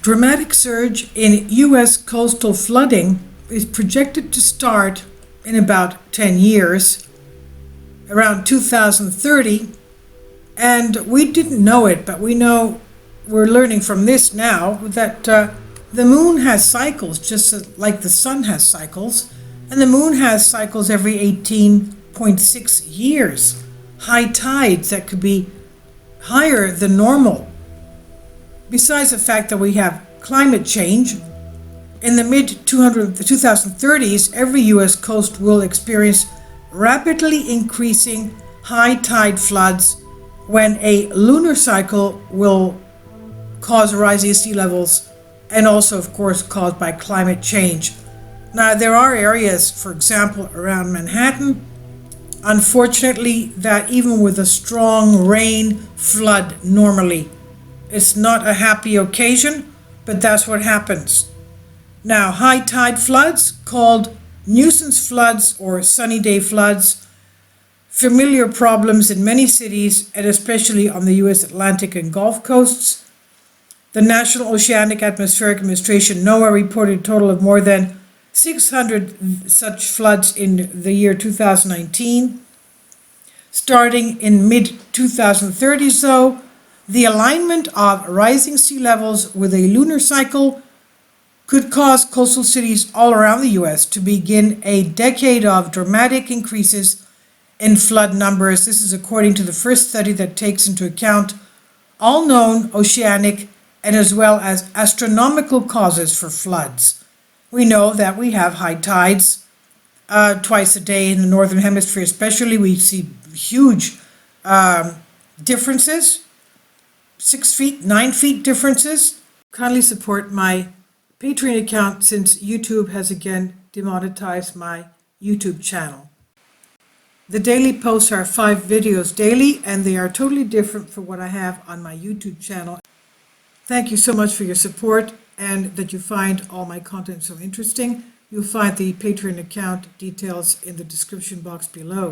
Dramatic surge in U.S. coastal flooding is projected to start in about 10 years, around 2030, and we didn't know it, but we're learning from this now that the moon has cycles just like the sun has cycles, and the moon has cycles every 18.6 years. High tides that could be higher than normal. Besides the fact that we have climate change, in the mid-2030s, every U.S. coast will experience rapidly increasing high tide floods when a lunar cycle will cause rising sea levels and also, of course, caused by climate change. Now, there are areas, for example, around Manhattan, unfortunately, that even with a strong rain flood normally. It's not a happy occasion, but that's what happens. Now, high tide floods, called nuisance floods or sunny day floods, familiar problems in many cities and especially on the U.S. Atlantic and Gulf coasts. The National Oceanic Atmospheric Administration, NOAA, reported a total of more than 600 such floods in the year 2019. Starting in mid-2030s, though, the alignment of rising sea levels with a lunar cycle could cause coastal cities all around the U.S. to begin a decade of dramatic increases in flood numbers. This is according to the first study that takes into account all known oceanic and as well as astronomical causes for floods. We know that we have high tides twice a day in the Northern Hemisphere especially. We see huge differences. 6 feet, 9 feet differences. Kindly support my Patreon account since YouTube has again demonetized my YouTube channel. The daily posts are 5 videos daily, and they are totally different from what I have on my YouTube channel. Thank you so much for your support and that you find all my content so interesting. You'll find the Patreon account details in the description box below.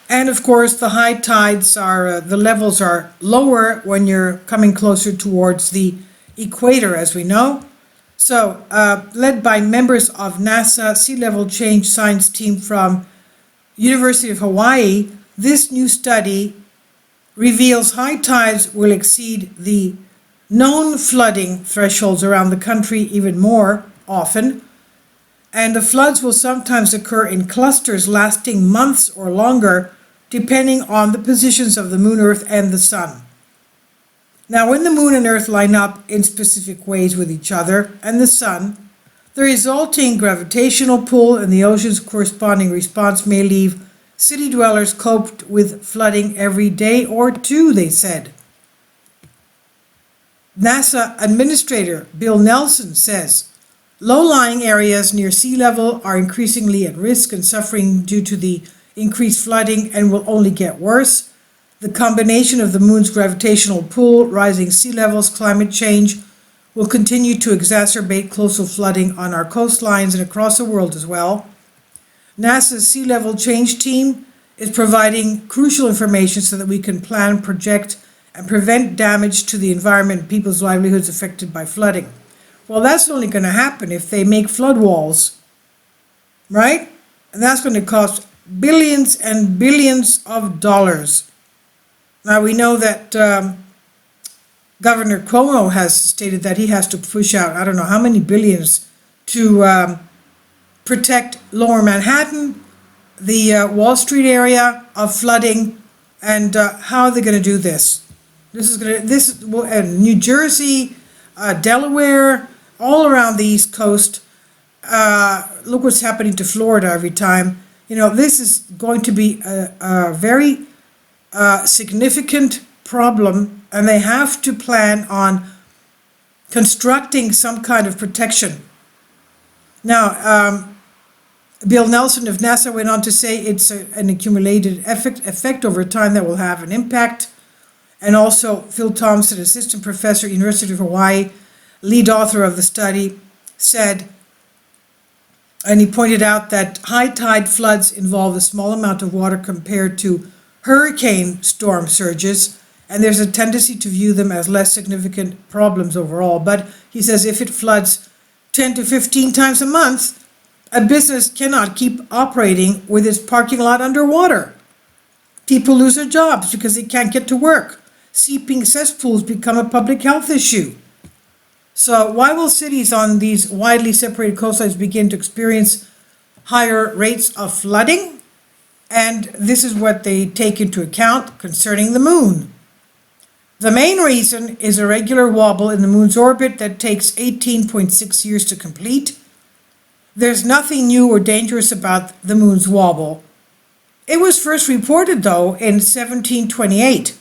And of course, the high tides the levels are lower when you're coming closer towards the equator, as we know. So, led by members of NASA Sea Level Change Science Team from University of Hawaii, this new study reveals high tides will exceed the known flooding thresholds around the country even more often. And the floods will sometimes occur in clusters lasting months or longer, depending on the positions of the moon, earth, and the sun. Now, when the moon and earth line up in specific ways with each other and the sun, the resulting gravitational pull and the ocean's corresponding response may leave city dwellers coped with flooding every day or two, they said. NASA Administrator Bill Nelson says, low-lying areas near sea level are increasingly at risk and suffering due to the increased flooding and will only get worse. The combination of the moon's gravitational pull, rising sea levels, climate change will continue to exacerbate coastal flooding on our coastlines and across the world as well. NASA's Sea Level Change Team is providing crucial information so that we can plan, project, and prevent damage to the environment and people's livelihoods affected by flooding. Well, that's only going to happen if they make flood walls, right? And that's going to cost billions and billions of dollars. Now, we know that Governor Cuomo has stated that he has to push out, I don't know how many billions, to protect Lower Manhattan, the Wall Street area of flooding, and how are they going to do this? New Jersey, Delaware, all around the East Coast. Look what's happening to Florida every time. You know, this is going to be a very significant problem, and they have to plan on constructing some kind of protection. Now, Bill Nelson of NASA went on to say it's an accumulated effect over time that will have an impact. And also Phil Thompson, assistant professor, University of Hawaii, lead author of the study, said, and he pointed out that high tide floods involve a small amount of water compared to hurricane storm surges, and there's a tendency to view them as less significant problems overall. But he says if it floods 10 to 15 times a month, a business cannot keep operating with its parking lot underwater. People lose their jobs because they can't get to work. Seeping cesspools become a public health issue. So why will cities on these widely separated coastlines begin to experience higher rates of flooding? And this is what they take into account concerning the moon. The main reason is a regular wobble in the moon's orbit that takes 18.6 years to complete. There's nothing new or dangerous about the moon's wobble. It was first reported, though, in 1728.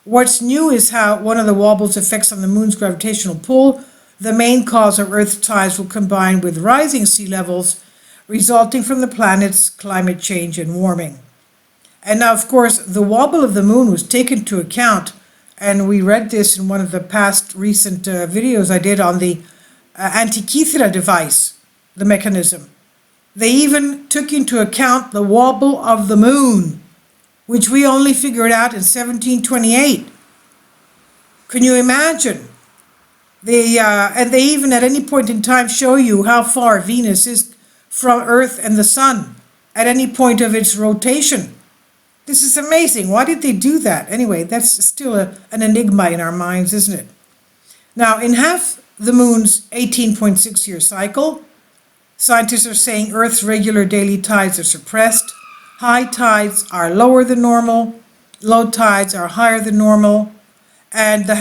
What's new is how one of the wobble's effects on the moon's gravitational pull, the main cause of Earth's tides, will combine with rising sea levels resulting from the planet's climate change and warming. And now, of course, the wobble of the moon was taken into account, and we read this in one of the past recent videos I did on the Antikythera device, the mechanism. They even took into account the wobble of the moon, which we only figured out in 1728. Can you imagine? And they even at any point in time show you how far Venus is from Earth and the Sun at any point of its rotation. This is amazing. Why did they do that? Anyway, that's still an enigma in our minds, isn't it? Now, in half the moon's 18.6-year cycle, scientists are saying Earth's regular daily tides are suppressed. High tides are lower than normal. Low tides are higher than normal. And the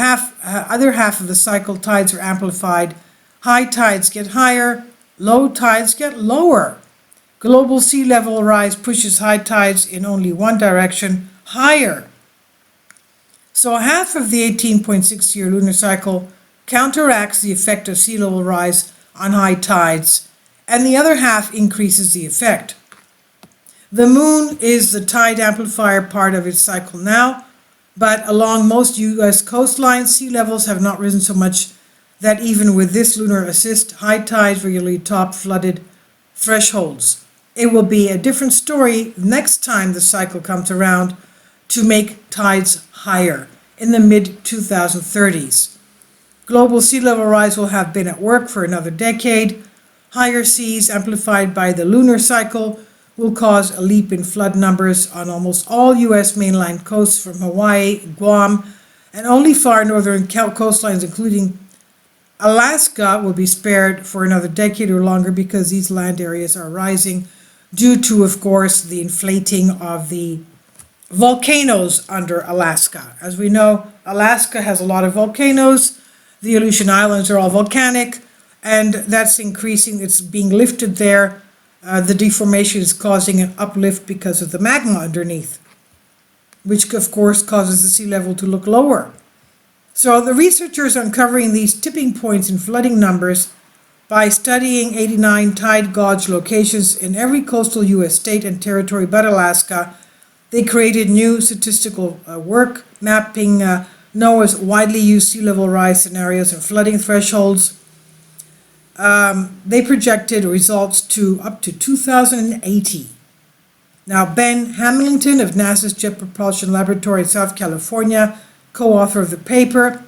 other half of the cycle, tides are amplified. High tides get higher. Low tides get lower. Global sea level rise pushes high tides in only one direction, higher. So half of the 18.6-year lunar cycle counteracts the effect of sea level rise on high tides, and the other half increases the effect. The moon is the tide amplifier part of its cycle now, but along most U.S. coastlines, sea levels have not risen so much that even with this lunar assist, high tides regularly top flooded thresholds. It will be a different story next time the cycle comes around to make tides higher in the mid-2030s. Global sea level rise will have been at work for another decade. Higher seas amplified by the lunar cycle will cause a leap in flood numbers on almost all U.S. mainland coasts from Hawaii, Guam, and only far northern coastlines, including Alaska, will be spared for another decade or longer because these land areas are rising due to, of course, the inflating of the volcanoes under Alaska. As we know, Alaska has a lot of volcanoes. The Aleutian Islands are all volcanic, and that's increasing. It's being lifted there. The deformation is causing an uplift because of the magma underneath, which of course causes the sea level to look lower. So the researchers are uncovering these tipping points in flooding numbers by studying 89 tide gauge locations in every coastal U.S. state and territory but Alaska. They created new statistical work mapping NOAA's widely used sea level rise scenarios and flooding thresholds. They projected results to up to 2080. Now, Ben Hamilton of NASA's Jet Propulsion Laboratory in South California, co-author of the paper,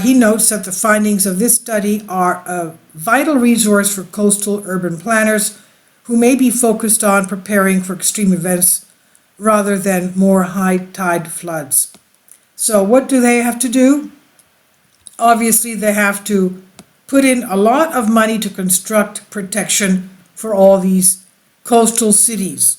he notes that the findings of this study are a vital resource for coastal urban planners who may be focused on preparing for extreme events rather than more high tide floods. So what do they have to do? Obviously, they have to put in a lot of money to construct protection for all these coastal cities.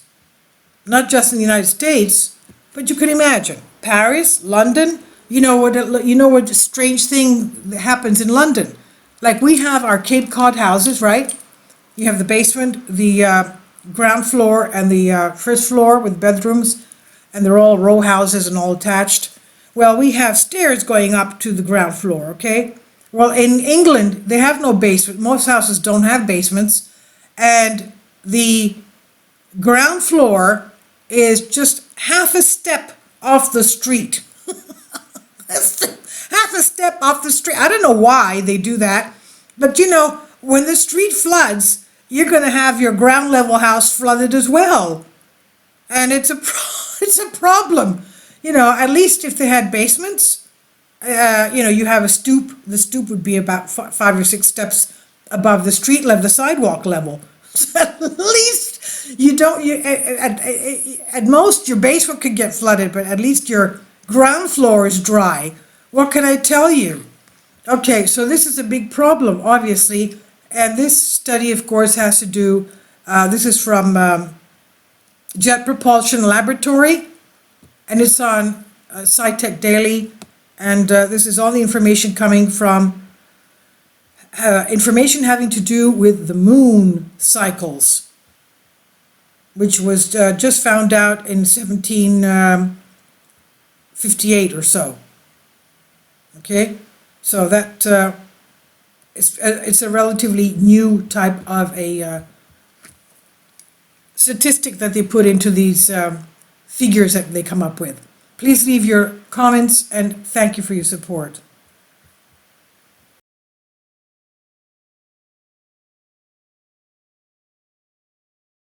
Not just in the United States, but you can imagine Paris, London. You know what strange thing happens in London. Like we have our Cape Cod houses, right? You have the basement, the ground floor, and the first floor with bedrooms, and they're all row houses and all attached. Well, we have stairs going up to the ground floor, okay? Well, in England, they have no basement. Most houses don't have basements, and the ground floor is just half a step off the street. Half a step off the street. I don't know why they do that, but you know, when the street floods, you're going to have your ground level house flooded as well. And it's It's a problem. At least if they had basements, you have a stoop. The stoop would be about 5 or 6 steps above the street level, the sidewalk level. So at least you don't, at most your basement could get flooded, but at least your ground floor is dry. What can I tell you? Okay, so this is a big problem, obviously. And this study, of course, has to do, this is from Jet Propulsion Laboratory, and it's on SciTech Daily. And this is all the information coming from information having to do with the moon cycles, which was just found out in 1758 or so. Okay, so that it's a relatively new type of a statistic that they put into these figures that they come up with. Please leave your comments and thank you for your support.